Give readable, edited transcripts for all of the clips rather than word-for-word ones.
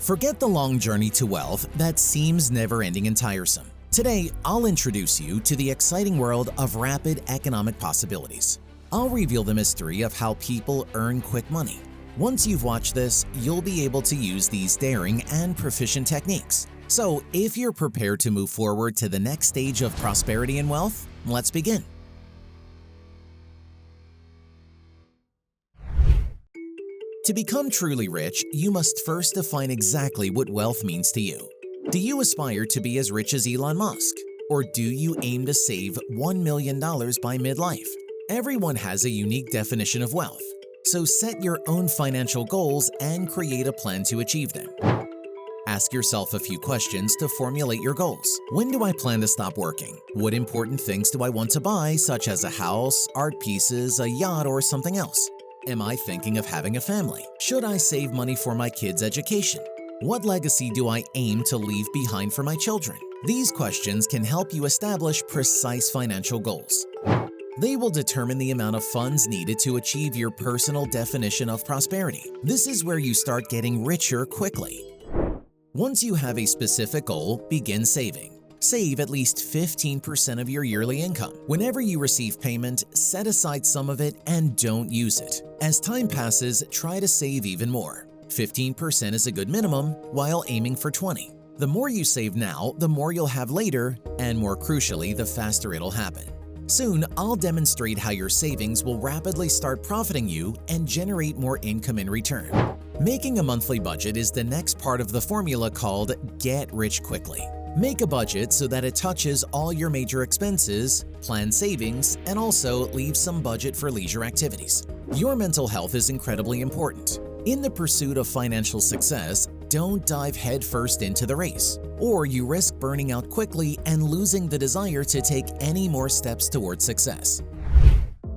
Forget the long journey to wealth that seems never-ending and tiresome. Today, I'll introduce you to the exciting world of rapid economic possibilities. I'll reveal the mystery of how people earn quick money. Once you've watched this, you'll be able to use these daring and proficient techniques. So, if you're prepared to move forward to the next stage of prosperity and wealth, let's begin. To become truly rich, you must first define exactly what wealth means to you. Do you aspire to be as rich as Elon Musk? Or do you aim to save $1 million by midlife? Everyone has a unique definition of wealth, so set your own financial goals and create a plan to achieve them. Ask yourself a few questions to formulate your goals. When do I plan to stop working? What important things do I want to buy, such as a house, art pieces, a yacht, or something else? Am I thinking of having a family? Should I save money for my kids' education? What legacy do I aim to leave behind for my children? These questions can help you establish precise financial goals. They will determine the amount of funds needed to achieve your personal definition of prosperity. This is where you start getting richer quickly. Once you have a specific goal, begin saving. Save at least 15% of your yearly income. Whenever you receive payment, set aside some of it and don't use it. As time passes, try to save even more. 15% is a good minimum, while aiming for 20%. The more you save now, the more you'll have later, and more crucially, the faster it'll happen. Soon, I'll demonstrate how your savings will rapidly start profiting you and generate more income in return. Making a monthly budget is the next part of the formula called Get Rich Quickly. Make a budget so that it touches all your major expenses, plan savings, and also leave some budget for leisure activities. Your mental health is incredibly important. In the pursuit of financial success, don't dive headfirst into the race, or you risk burning out quickly and losing the desire to take any more steps towards success.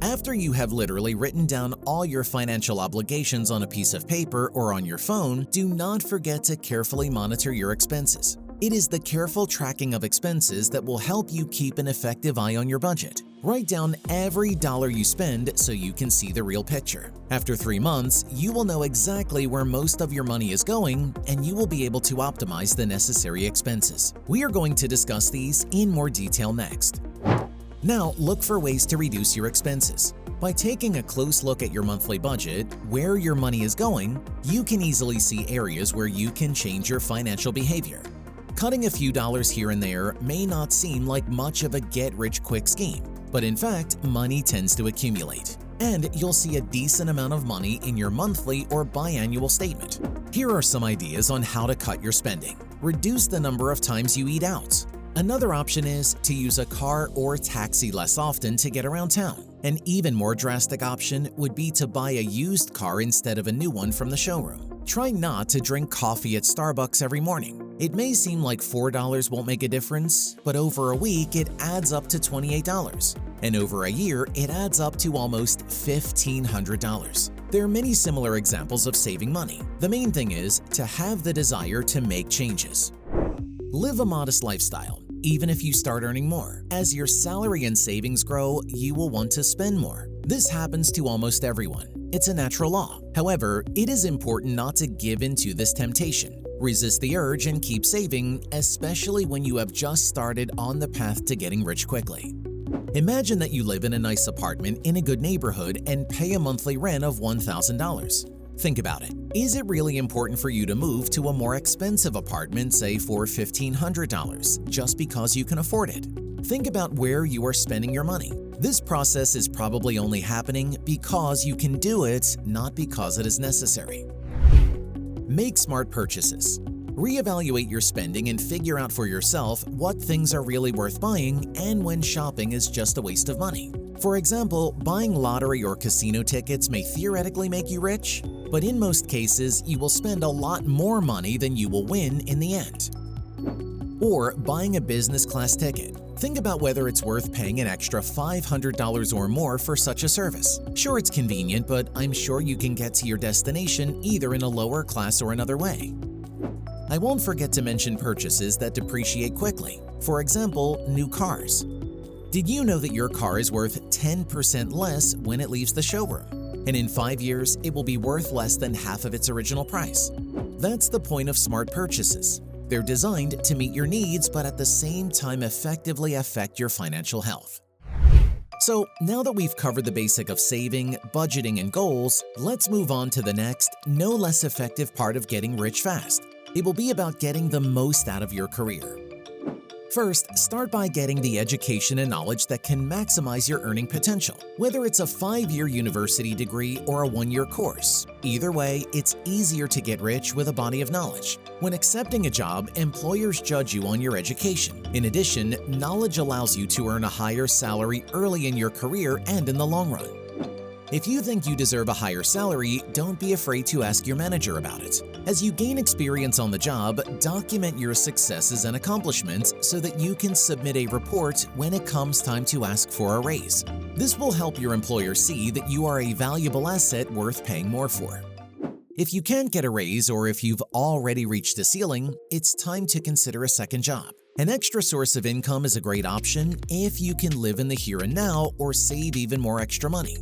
After you have literally written down all your financial obligations on a piece of paper or on your phone, do not forget to carefully monitor your expenses. It is the careful tracking of expenses that will help you keep an effective eye on your budget. Write down every dollar you spend so you can see the real picture. After 3 months, you will know exactly where most of your money is going, and you will be able to optimize the necessary expenses. We are going to discuss these in more detail next. Now, look for ways to reduce your expenses. By taking a close look at your monthly budget, where your money is going, you can easily see areas where you can change your financial behavior. Cutting a few dollars here and there may not seem like much of a get-rich-quick scheme, but in fact, money tends to accumulate, and you'll see a decent amount of money in your monthly or biannual statement. Here are some ideas on how to cut your spending. Reduce the number of times you eat out. Another option is to use a car or taxi less often to get around town. An even more drastic option would be to buy a used car instead of a new one from the showroom. Try not to drink coffee at Starbucks every morning. It may seem like $4 won't make a difference, but over a week it adds up to $28. And over a year, it adds up to almost $1,500. There are many similar examples of saving money. The main thing is to have the desire to make changes. Live a modest lifestyle, even if you start earning more. As your salary and savings grow, you will want to spend more. This happens to almost everyone. It's a natural law. However, it is important not to give in to this temptation. Resist the urge and keep saving, especially when you have just started on the path to getting rich quickly. Imagine that you live in a nice apartment in a good neighborhood and pay a monthly rent of $1,000. Think about it. Is it really important for you to move to a more expensive apartment, say for $1,500, just because you can afford it? Think about where you are spending your money. This process is probably only happening because you can do it, not because it is necessary. Make smart purchases. Reevaluate your spending and figure out for yourself what things are really worth buying and when shopping is just a waste of money. For example, buying lottery or casino tickets may theoretically make you rich, but in most cases, you will spend a lot more money than you will win in the end. Or buying a business class ticket. Think about whether it's worth paying an extra $500 or more for such a service. Sure, it's convenient, but I'm sure you can get to your destination either in a lower class or another way. I won't forget to mention purchases that depreciate quickly. For example, new cars. Did you know that your car is worth 10% less when it leaves the showroom? and in 5 years, it will be worth less than half of its original price. That's the point of smart purchases. They're designed to meet your needs, but at the same time effectively affect your financial health. So now that we've covered the basic of saving, budgeting, and goals, let's move on to the next, no less effective part of getting rich fast. It will be about getting the most out of your career. First, start by getting the education and knowledge that can maximize your earning potential, whether it's a 5-year university degree or a 1-year course. Either way, it's easier to get rich with a body of knowledge. When accepting a job, employers judge you on your education. In addition, knowledge allows you to earn a higher salary early in your career and in the long run. If you think you deserve a higher salary, don't be afraid to ask your manager about it. As you gain experience on the job, document your successes and accomplishments so that you can submit a report when it comes time to ask for a raise. This will help your employer see that you are a valuable asset worth paying more for. If you can't get a raise or if you've already reached a ceiling, it's time to consider a second job. An extra source of income is a great option if you can live in the here and now or save even more extra money.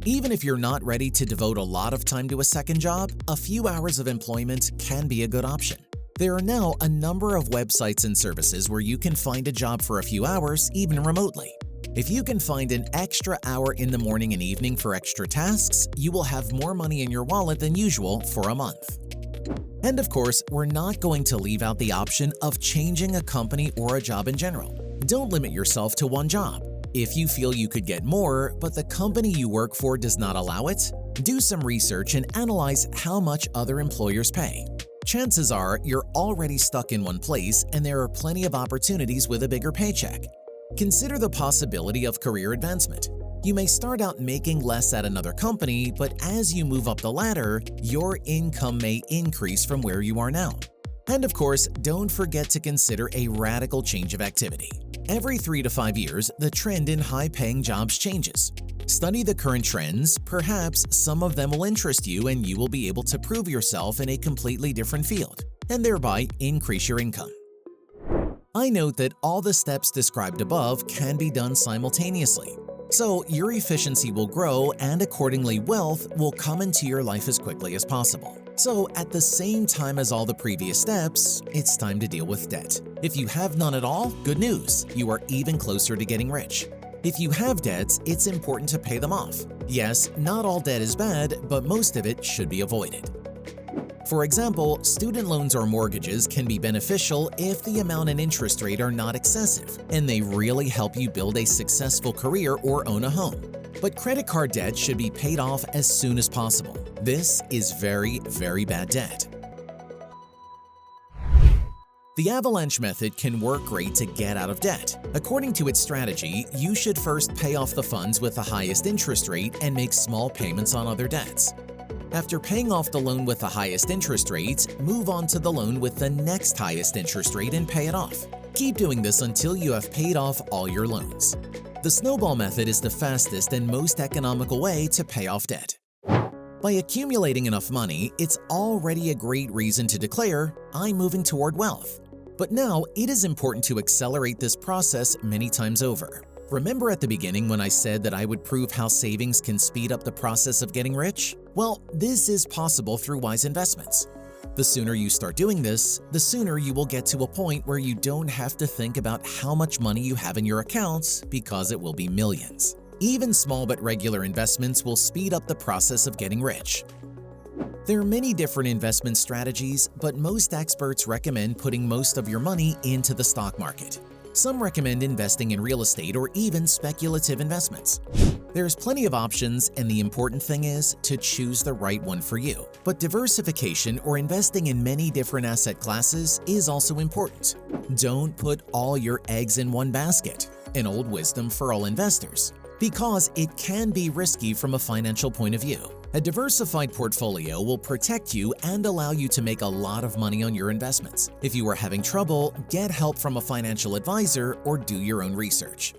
Even if you're not ready to devote a lot of time to a second job, a few hours of employment can be a good option. There are now a number of websites and services where you can find a job for a few hours, even remotely. If you can find an extra hour in the morning and evening for extra tasks, you will have more money in your wallet than usual for a month. And of course, we're not going to leave out the option of changing a company or a job in general. Don't limit yourself to one job. If you feel you could get more, but the company you work for does not allow it, do some research and analyze how much other employers pay. Chances are you're already stuck in one place and there are plenty of opportunities with a bigger paycheck. Consider the possibility of career advancement. You may start out making less at another company, but as you move up the ladder, your income may increase from where you are now. And of course, don't forget to consider a radical change of activity. Every 3 to 5 years, the trend in high-paying jobs changes. Study the current trends, perhaps some of them will interest you and you will be able to prove yourself in a completely different field, and thereby increase your income. I note that all the steps described above can be done simultaneously, so your efficiency will grow and accordingly wealth will come into your life as quickly as possible. So at the same time as all the previous steps, it's time to deal with debt. If you have none at all, good news, you are even closer to getting rich. If you have debts, it's important to pay them off. Yes, not all debt is bad, but most of it should be avoided. For example, student loans or mortgages can be beneficial if the amount and interest rate are not excessive, and they really help you build a successful career or own a home. But credit card debt should be paid off as soon as possible. This is very, very bad debt. The avalanche method can work great to get out of debt. According to its strategy, you should first pay off the funds with the highest interest rate and make small payments on other debts. After paying off the loan with the highest interest rate, move on to the loan with the next highest interest rate and pay it off. Keep doing this until you have paid off all your loans. The snowball method is the fastest and most economical way to pay off debt. By accumulating enough money, it's already a great reason to declare, "I'm moving toward wealth." But now, it is important to accelerate this process many times over. Remember at the beginning when I said that I would prove how savings can speed up the process of getting rich? Well, this is possible through wise investments. The sooner you start doing this, the sooner you will get to a point where you don't have to think about how much money you have in your accounts because it will be millions. Even small but regular investments will speed up the process of getting rich. There are many different investment strategies, but most experts recommend putting most of your money into the stock market. Some recommend investing in real estate or even speculative investments. There's plenty of options, and the important thing is to choose the right one for you. But diversification or investing in many different asset classes is also important. Don't put all your eggs in one basket, an old wisdom for all investors, because it can be risky from a financial point of view. A diversified portfolio will protect you and allow you to make a lot of money on your investments. If you are having trouble, get help from a financial advisor or do your own research.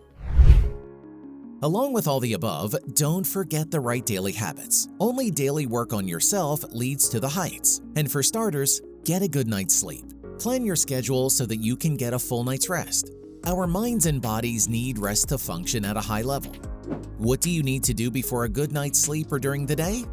Along with all the above, don't forget the right daily habits. Only daily work on yourself leads to the heights. And for starters, get a good night's sleep. Plan your schedule so that you can get a full night's rest. Our minds and bodies need rest to function at a high level. What do you need to do before a good night's sleep or during the day?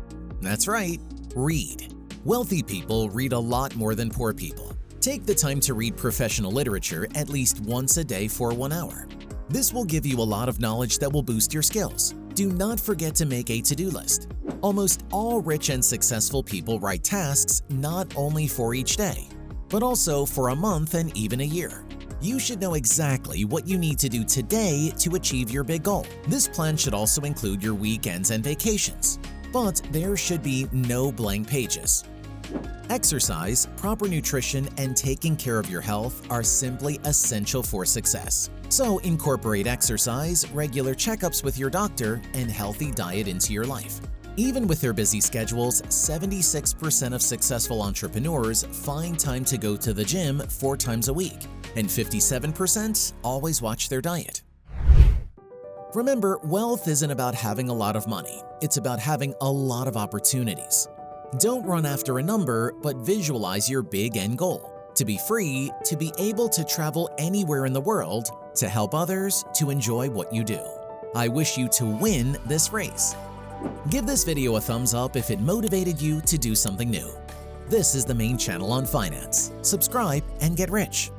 That's right, read. Wealthy people read a lot more than poor people. Take the time to read professional literature at least once a day for 1 hour. This will give you a lot of knowledge that will boost your skills. Do not forget to make a to-do list. Almost all rich and successful people write tasks not only for each day, but also for a month and even a year. You should know exactly what you need to do today to achieve your big goal. This plan should also include your weekends and vacations, but there should be no blank pages. Exercise, proper nutrition, and taking care of your health are simply essential for success. So incorporate exercise, regular checkups with your doctor, and healthy diet into your life. Even with their busy schedules, 76% of successful entrepreneurs find time to go to the gym 4 times a week, and 57% always watch their diet. Remember, wealth isn't about having a lot of money. It's about having a lot of opportunities. Don't run after a number, but visualize your big end goal: to be free, to be able to travel anywhere in the world, to help others, to enjoy what you do. I wish you to win this race. Give this video a thumbs up if it motivated you to do something new. This is the main channel on finance. Subscribe and get rich.